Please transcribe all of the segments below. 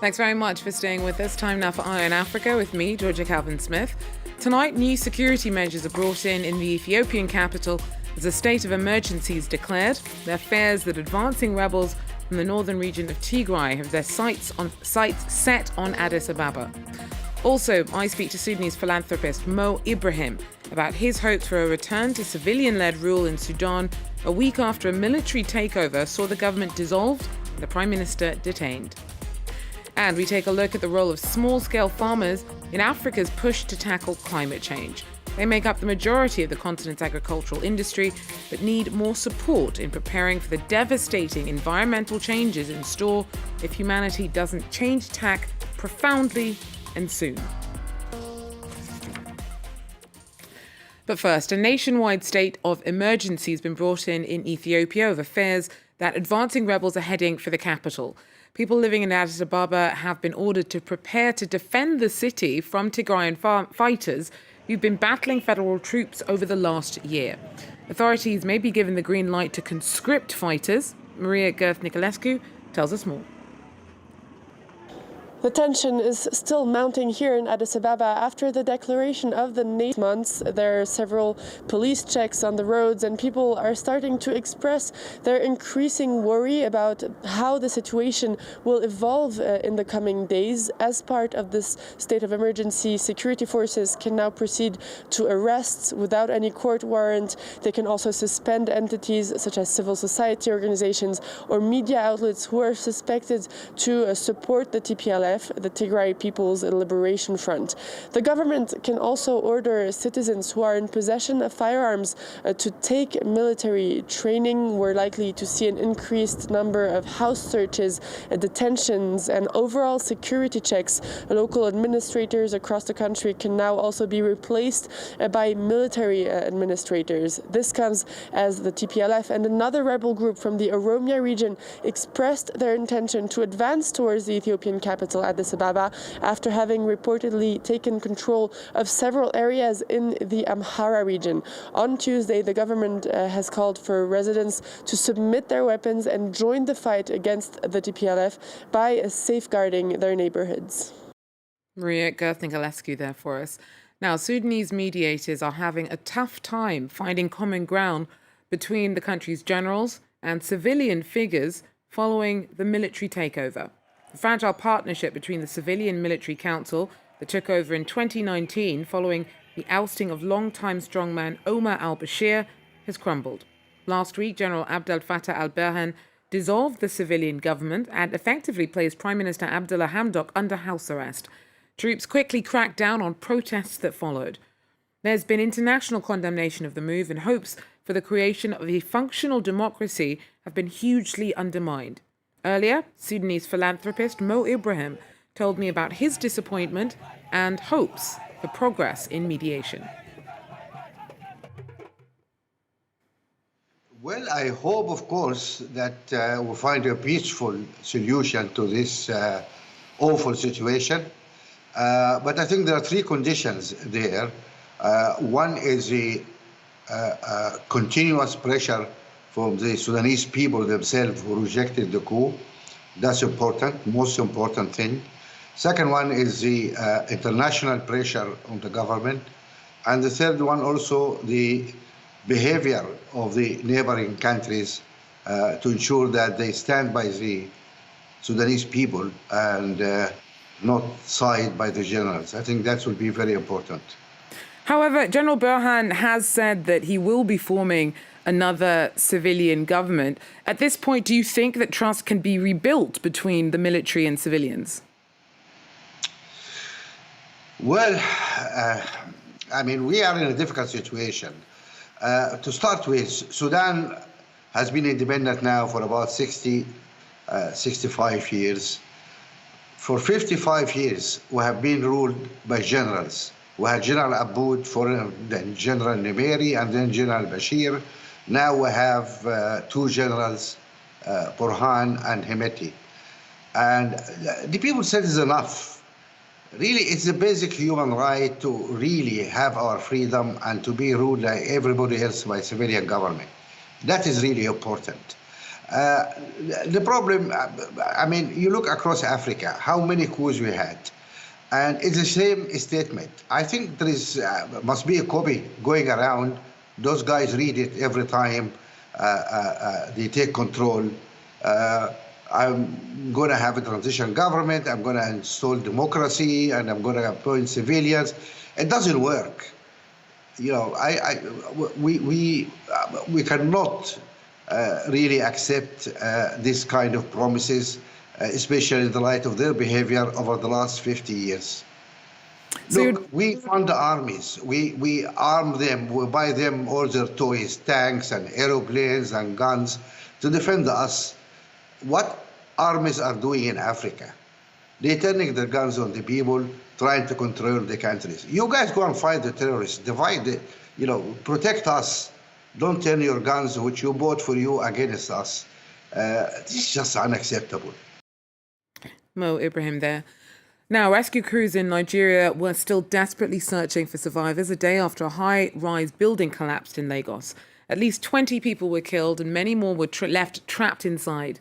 Thanks very much for staying with us. Time now for Eye on Africa with me, Georgia Calvin-Smith. Tonight, new security measures are brought in the Ethiopian capital as a state of emergency is declared. There are fears that advancing rebels from the northern region of Tigray have their sights set on Addis Ababa. Also, I speak to Sudanese philanthropist Mo Ibrahim about his hopes for a return to civilian-led rule in Sudan a week after a military takeover saw the government dissolved and the Prime Minister detained. And we take a look at the role of small-scale farmers in Africa's push to tackle climate change. They make up the majority of the continent's agricultural industry, but need more support in preparing for the devastating environmental changes in store if humanity doesn't change tack profoundly and soon. But first, a nationwide state of emergency has been brought in Ethiopia over fears that advancing rebels are heading for the capital. People living in Addis Ababa have been ordered to prepare to defend the city from Tigrayan fighters who've been battling federal troops over the last year. Authorities may be given the green light to conscript fighters. Maria Gerth-Nicolescu tells us more. The tension is still mounting here in Addis Ababa after the declaration of the months. There are several police checks on the roads, and people are starting to express their increasing worry about how the situation will evolve in the coming days. As part of this state of emergency, security forces can now proceed to arrests without any court warrant. They can also suspend entities such as civil society organizations or media outlets who are suspected to support the TPLF, the Tigray People's Liberation Front. The government can also order citizens who are in possession of firearms to take military training. We're likely to see an increased number of house searches, detentions, and overall security checks. Local administrators across the country can now also be replaced by military administrators. This comes as the TPLF and another rebel group from the Oromia region expressed their intention to advance towards the Ethiopian capital, Addis Ababa, after having reportedly taken control of several areas in the Amhara region. On Tuesday, the government has called for residents to submit their weapons and join the fight against the TPLF by safeguarding their neighborhoods. Maria Gerth-Nicolescu there for us. Now, Sudanese mediators are having a tough time finding common ground between the country's generals and civilian figures following the military takeover. The fragile partnership between the Civilian Military Council that took over in 2019 following the ousting of longtime strongman Omar al-Bashir has crumbled. Last week, General Abdel Fattah al-Burhan dissolved the civilian government and effectively placed Prime Minister Abdullah Hamdok under house arrest. Troops quickly cracked down on protests that followed. There's been international condemnation of the move, and hopes for the creation of a functional democracy have been hugely undermined. Earlier, Sudanese philanthropist Mo Ibrahim told me about his disappointment and hopes for progress in mediation. Well, I hope, of course, that we'll find a peaceful solution to this awful situation. But I think there are three conditions there. One is the continuous pressure from the Sudanese people themselves who rejected the coup. That's important, most important thing. Second one is the international pressure on the government. And the third one also the behavior of the neighboring countries to ensure that they stand by the Sudanese people and not side by the generals. I think that will be very important. However, General Burhan has said that he will be forming another civilian government. At this point, do you think that trust can be rebuilt between the military and civilians? Well, I mean, we are in a difficult situation. To start with, Sudan has been independent now for about 65 years. For 55 years, we have been ruled by generals. We had General Aboud, then General Nimeri, and then General Bashir. Now we have two generals, Burhan and Hemeti. And the people said it's enough. Really, it's a basic human right to really have our freedom and to be ruled like everybody else by civilian government. That is really important. The problem, I mean, you look across Africa, how many coups we had, and it's the same statement. I think there is must be a copy going around. Those guys read it every time they take control. I'm going to have a transition government. I'm going to install democracy, and I'm going to appoint civilians. It doesn't work. You know, we cannot really accept this kind of promises, especially in the light of their behavior over the last 50 years. Look, we fund the armies, we arm them, we buy them all their toys, tanks and aeroplanes and guns to defend us. What armies are doing in Africa? They're turning their guns on the people, trying to control the countries. You guys go and fight the terrorists, divide it, you know, protect us. Don't turn your guns, which you bought for you, against us. This is just unacceptable. Mo Ibrahim there. Now, rescue crews in Nigeria were still desperately searching for survivors a day after a high-rise building collapsed in Lagos. At least 20 people were killed and many more were left trapped inside.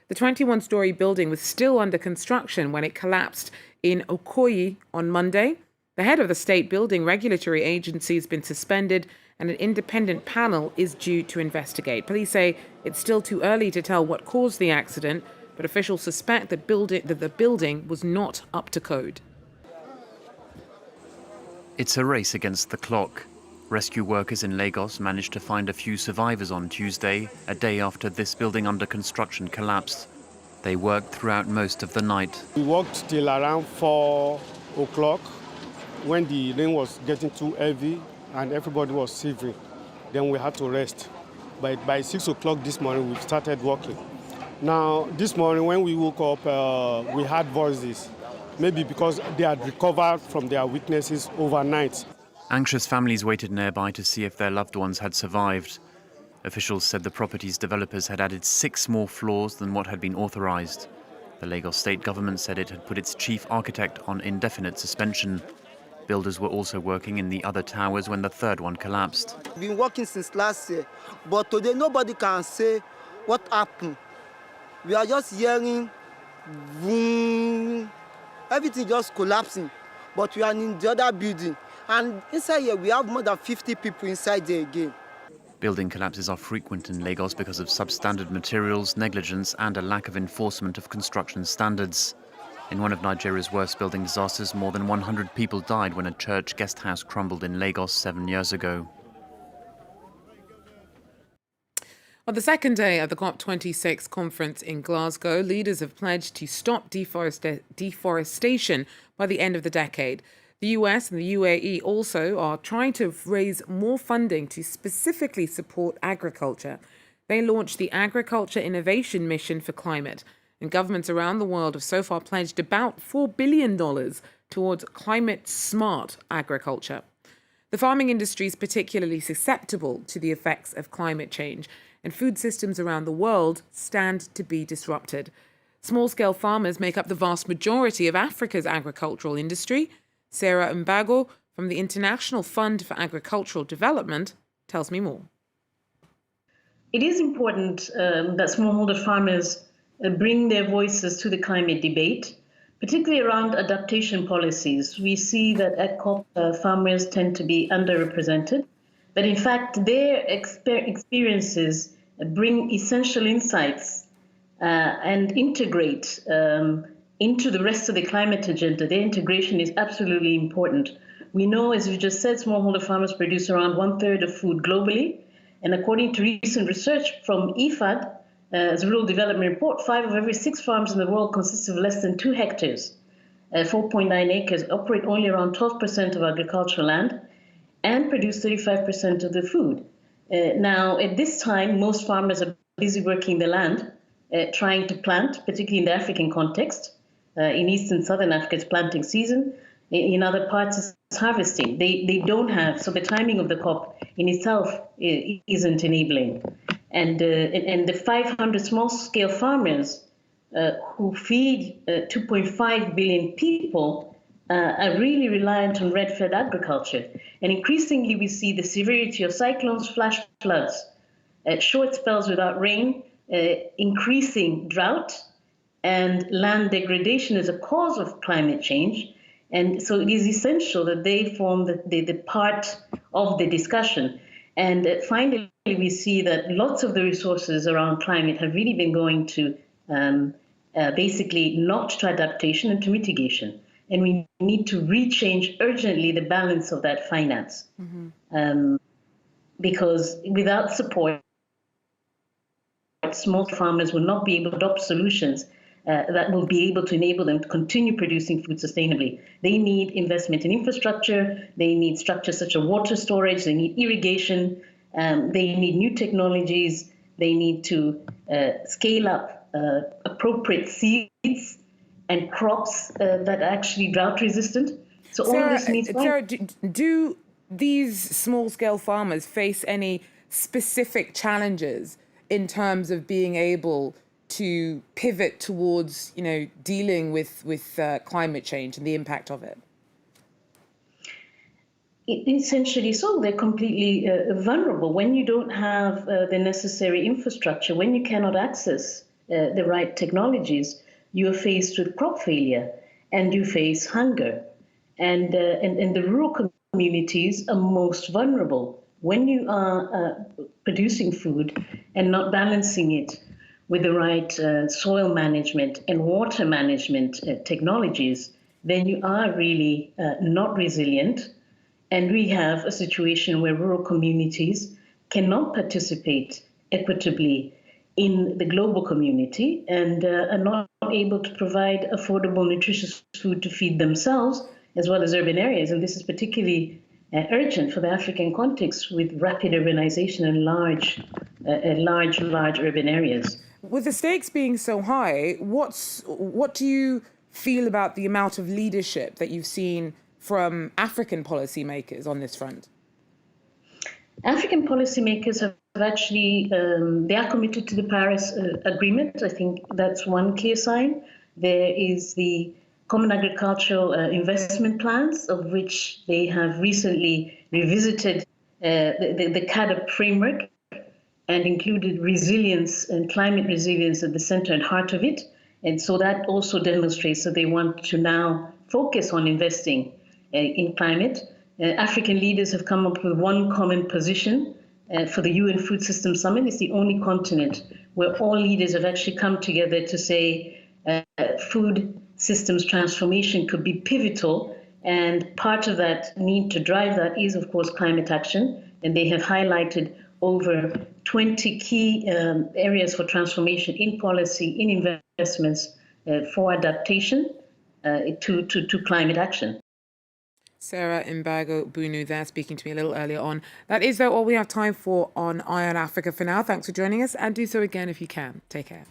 The 21-story building was still under construction when it collapsed in Okoyi on Monday. The head of the state building regulatory agency has been suspended and an independent panel is due to investigate. Police say it's still too early to tell what caused the accident, but officials suspect that the building was not up to code. It's a race against the clock. Rescue workers in Lagos managed to find a few survivors on Tuesday, a day after this building under construction collapsed. They worked throughout most of the night. We worked till around 4 o'clock when the rain was getting too heavy and everybody was shivering. Then we had to rest. But by 6 o'clock this morning, we started working. Now, this morning when we woke up, we heard voices, maybe because they had recovered from their weaknesses overnight. Anxious families waited nearby to see if their loved ones had survived. Officials said the property's developers had added 6 more floors than what had been authorized. The Lagos state government said it had put its chief architect on indefinite suspension. Builders were also working in the other towers when the third one collapsed. We've been working since last year, but today nobody can say what happened. We are just hearing boom, everything just collapsing. But we are in the other building, and inside here we have more than 50 people inside there again. Building collapses are frequent in Lagos because of substandard materials, negligence and a lack of enforcement of construction standards. In one of Nigeria's worst building disasters, more than 100 people died when a church guest house crumbled in Lagos 7 years ago. On the second day of the COP26 conference in Glasgow, leaders have pledged to stop deforestation by the end of the decade. The US and the UAE also are trying to raise more funding to specifically support agriculture. They launched the Agriculture Innovation Mission for Climate, and governments around the world have so far pledged about $4 billion towards climate-smart agriculture. The farming industry is particularly susceptible to the effects of climate change, and food systems around the world stand to be disrupted. Small-scale farmers make up the vast majority of Africa's agricultural industry. Sara Mbago from the International Fund for Agricultural Development tells me more. It is important that smallholder farmers bring their voices to the climate debate, particularly around adaptation policies. We see that at COP, farmers tend to be underrepresented, but in fact, their experiences bring essential insights and integrate into the rest of the climate agenda. Their integration is absolutely important. We know, as you just said, smallholder farmers produce around 1/3 of food globally. And according to recent research from IFAD, as a Rural Development Report, 5 of every 6 farms in the world consist of less than 2 hectares, 4.9 acres, operate only around 12% of agricultural land, and produce 35% of the food. Now, at this time, most farmers are busy working the land, trying to plant, particularly in the African context. In East and Southern Africa, it's planting season. In other parts, it's harvesting. They don't have, so the timing of the COP in itself isn't enabling. And the 500 small-scale farmers who feed 2.5 billion people are really reliant on red-fed agriculture. And increasingly, we see the severity of cyclones, flash floods, short spells without rain, increasing drought and land degradation as a cause of climate change. And so it is essential that they form the part of the discussion. And finally, we see that lots of the resources around climate have really been going to basically not to adaptation and to mitigation. And we need to rechange urgently the balance of that finance. Because without support, small farmers will not be able to adopt solutions that will be able to enable them to continue producing food sustainably. They need investment in infrastructure, they need structures such as water storage, they need irrigation, they need new technologies, they need to scale up appropriate seeds and crops that are actually drought resistant. So all of this needs... Sarah, do these small-scale farmers face any specific challenges in terms of being able to pivot towards, dealing with climate change and the impact of it? Essentially so. They're completely vulnerable. When you don't have the necessary infrastructure, when you cannot access the right technologies, you are faced with crop failure and you face hunger. And the rural communities are most vulnerable. When you are producing food and not balancing it with the right soil management and water management technologies, then you are really not resilient. And we have a situation where rural communities cannot participate equitably in the global community and are not able to provide affordable, nutritious food to feed themselves as well as urban areas. And this is particularly urgent for the African context with rapid urbanization and large urban areas. With the stakes being so high, what do you feel about the amount of leadership that you've seen from African policymakers on this front? African policymakers have actually, they are committed to the Paris Agreement. I think that's one clear sign. There is the Common Agricultural Investment Plans, of which they have recently revisited the CAADP framework and included resilience and climate resilience at the center and heart of it. And so that also demonstrates that they want to now focus on investing in climate. African leaders have come up with one common position for the UN Food System Summit. It's the only continent where all leaders have actually come together to say food systems transformation could be pivotal. And part of that need to drive that is, of course, climate action. And they have highlighted over 20 key areas for transformation in policy, in investments for adaptation to climate action. Sara Mbago-Bhunu there, speaking to me a little earlier on. That is, though, all we have time for on Eye on Africa for now. Thanks for joining us, and do so again if you can. Take care.